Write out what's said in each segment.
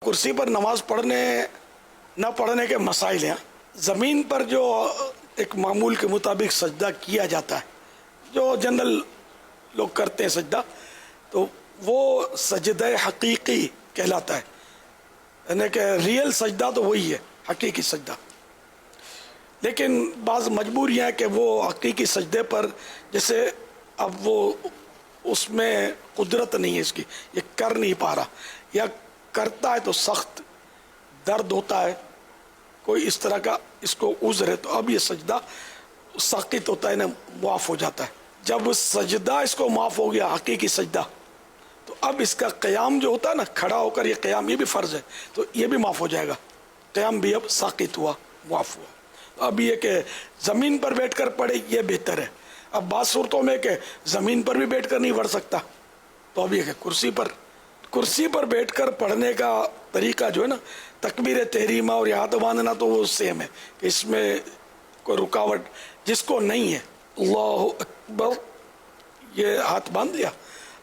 کرسی پر نماز پڑھنے نہ پڑھنے کے مسائل ہیں. زمین پر جو ایک معمول کے مطابق سجدہ کیا جاتا ہے، جو جنرل لوگ کرتے ہیں سجدہ، تو وہ سجدہ حقیقی کہلاتا ہے. یعنی کہ ریئل سجدہ تو وہی ہے، حقیقی سجدہ. لیکن بعض مجبوریاں ہیں کہ وہ حقیقی سجدے پر، جیسے اب وہ اس میں قدرت نہیں ہے اس کی، یہ کر نہیں پا رہا، یا کرتا ہے تو سخت درد ہوتا ہے، کوئی اس طرح کا اس کو عذر ہے، تو اب یہ سجدہ ساقط ہوتا ہے نا، معاف ہو جاتا ہے. جب سجدہ اس کو معاف ہو گیا، حقیقی سجدہ، تو اب اس کا قیام جو ہوتا ہے نا، کھڑا ہو کر یہ قیام، یہ بھی فرض ہے، تو یہ بھی معاف ہو جائے گا. قیام بھی اب ساقط ہوا، معاف ہوا. اب یہ کہ زمین پر بیٹھ کر پڑھے یہ بہتر ہے. اب بعض صورتوں میں کہ زمین پر بھی بیٹھ کر نہیں پڑھ سکتا، تو اب یہ کہ کرسی پر بیٹھ کر پڑھنے کا طریقہ جو ہے نا، تکبیر تحریمہ اور ہاتھ باندھنا تو وہ سیم ہے، کہ اس میں کوئی رکاوٹ جس کو نہیں ہے، اللہ اکبر یہ ہاتھ باندھ لیا.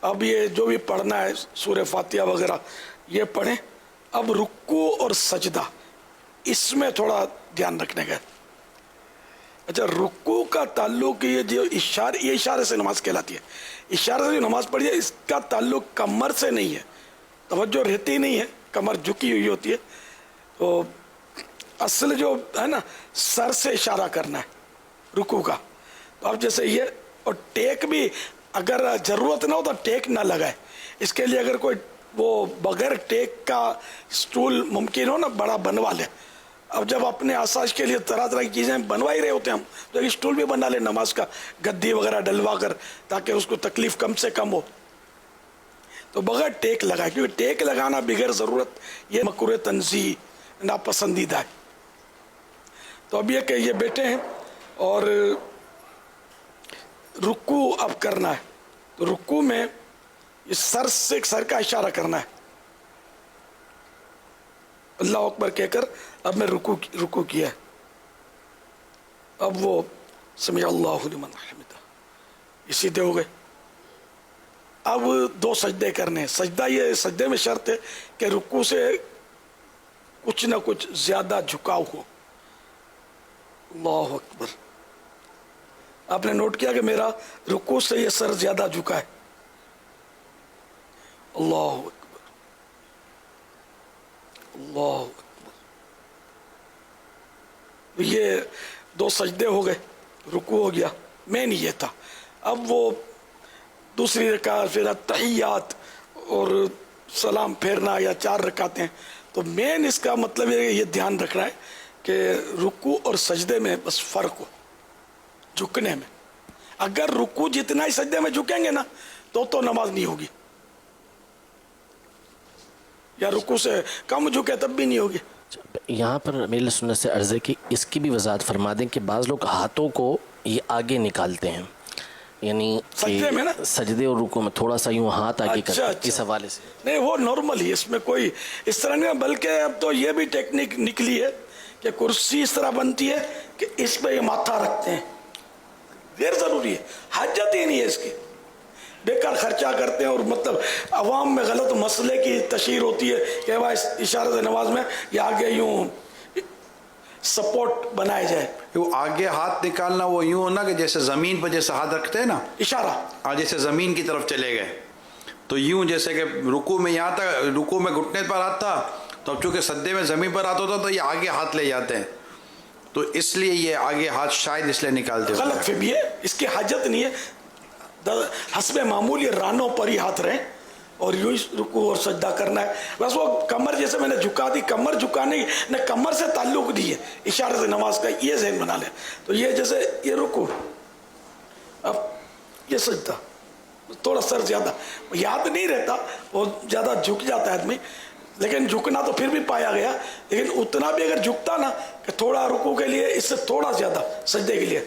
اب یہ جو بھی پڑھنا ہے سورہ فاتحہ وغیرہ یہ پڑھیں. اب رکوع اور سجدہ اس میں تھوڑا دھیان رکھنے کا. اچھا، رکوع کا تعلق یہ جو اشارے سے نماز کہلاتی ہے. اشارے سے جو نماز پڑھی ہے اس کا تعلق کمر سے نہیں ہے، توجہ رہتی نہیں ہے، کمر جھکی ہوئی ہوتی ہے. تو اصل جو ہے نا، سر سے اشارہ کرنا ہے رکوع کا. تو اب جیسے یہ، اور ٹیک بھی اگر ضرورت نہ ہو تو ٹیک نہ لگائے. اس کے لیے اگر کوئی وہ بغیر ٹیک کا سٹول ممکن ہو نا، بڑا بنوا لے. اب جب اپنے آسائش کے لیے طرح طرح کی چیزیں بنوا ہی رہے ہوتے ہیں ہم، تو ایک سٹول بھی بنا لے نماز کا، گدی وغیرہ ڈلوا کر، تاکہ اس کو تکلیف کم سے کم ہو. تو بغیر ٹیک لگائے، کیونکہ ٹیک لگانا بغیر ضرورت یہ مکروہ تنزیہ، ناپسندیدہ ہے. تو اب یہ کہ یہ بیٹھے ہیں اور رکوع اب کرنا ہے. تو رکوع میں یہ سر کا اشارہ کرنا ہے، اللہ اکبر کہہ کر اب میں رکوع کیا ہے. اب وہ سمع اللہ لمن حمدہ، یہ سیدھے ہو گئے. اب 2 سجدے کرنے ہیں. سجدے میں شرط ہے کہ رکوع سے کچھ نہ کچھ زیادہ جھکاؤ ہو. اللہ اکبر. آپ نے نوٹ کیا کہ میرا رکوع سے یہ سر زیادہ جھکا ہے. اللہ اکبر، اللہ اکبر. یہ 2 سجدے ہو گئے، رکوع ہو گیا. مین یہ تھا. اب وہ دوسری رکعت، پھر تحیات اور سلام پھیرنا، یا 4 رکعتیں. تو مین اس کا مطلب ہے کہ یہ دھیان رکھنا ہے کہ رکوع اور سجدے میں بس فرق ہو، جھکنے میں. اگر رکوع جتنا ہی سجدے میں جھکیں گے نا تو نماز نہیں ہوگی، یا رکوع سے کم جھکے تب بھی نہیں ہوگی. یہاں پر میری سنت سے عرض ہے کہ اس کی بھی وضاحت فرما دیں کہ بعض لوگ ہاتھوں کو یہ آگے نکالتے ہیں، یعنی سجدے میں نا، سجدے اور رکوع میں تھوڑا سا یوں ہاتھ آگے کرتے ہیں. اس حوالے سے نہیں، وہ نارمل ہی، اس میں کوئی اس طرح نہیں. بلکہ اب تو یہ بھی ٹیکنیک نکلی ہے کہ کرسی اس طرح بنتی ہے کہ اس پہ یہ ماتھا رکھتے ہیں. غیر ضروری ہے، حاجت ہی نہیں ہے اس کی، بیکار خرچہ کرتے ہیں. اور مطلب عوام میں غلط مسئلے کی تشہیر ہوتی ہے کہ وہ اشارہ سے نماز میں یہ آگے یوں سپورٹ بنائے جائے. وہ آگے ہاتھ نکالنا وہ یوں ہونا کہ جیسے زمین پر جیسے ہاتھ رکھتے ہیں نا، اشارہ جیسے زمین کی طرف چلے گئے، تو یوں جیسے کہ رکوع میں یہاں تک، رکوع میں گھٹنے پر ہاتھ تھا، تو اب چونکہ سجدے میں زمین پر ہاتھ ہوتا تو یہ آگے ہاتھ لے جاتے ہیں، تو اس لیے یہ آگے ہاتھ شاید اس لیے نکالتے ہیں. غلط فہمی ہے، اس کی حاجت نہیں ہے. حسب معمول یہ رانوں پر ہی ہاتھ رہیں اور یوں ہی رکوع اور سجدہ کرنا ہے. بس وہ کمر جیسے میں نے جھکا دی، کمر جھکانے نہ کمر سے تعلق نہیں ہے، اشارے سے نماز کا یہ ذہن بنا لیں. تو یہ جیسے یہ رکوع، اب یہ سجدہ، تھوڑا سر زیادہ یاد نہیں رہتا، وہ زیادہ جھک جاتا ہے آدمی. لیکن جھکنا تو پھر بھی پایا گیا، لیکن اتنا بھی اگر جھکتا نا کہ تھوڑا رکوع کے لیے، اس سے تھوڑا زیادہ سجدے کے لیے،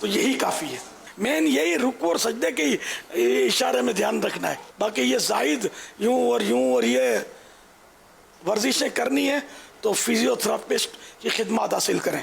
تو یہی کافی ہے. مین یہی رکوع اور سجدے کے اشارے میں دھیان رکھنا ہے. باقی یہ زائد یوں اور یہ ورزشیں کرنی ہے تو فزیو تھراپسٹ کی خدمات حاصل کریں،